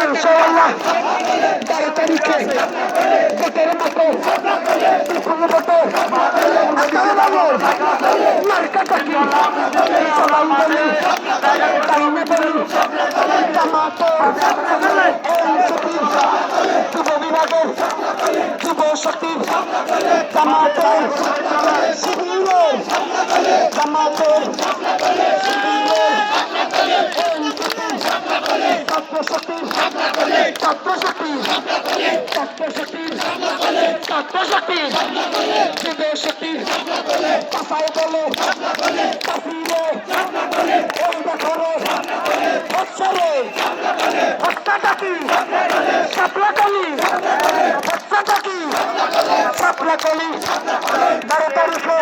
ইনশাআল্লাহ 12 তারিখে ভোটের মতো মার্কাটা কি সবাই বলি তাই না বলি জামাতের যুব বিভাগের যুব শক্তির জামাতের শিবিরের জামাতের শিবিরের ছাত্রশক্তির ছাত্রশক্তির ছাত্রশক্তির ছাত্রশক্তির যুব শক্তির পাশায় বলে কাফিরে এই দেখরে হচ্ছে রে হত্যাটা কি সাপলাকলি হত্যাটা কি সাপলাকলি 12 তারিখে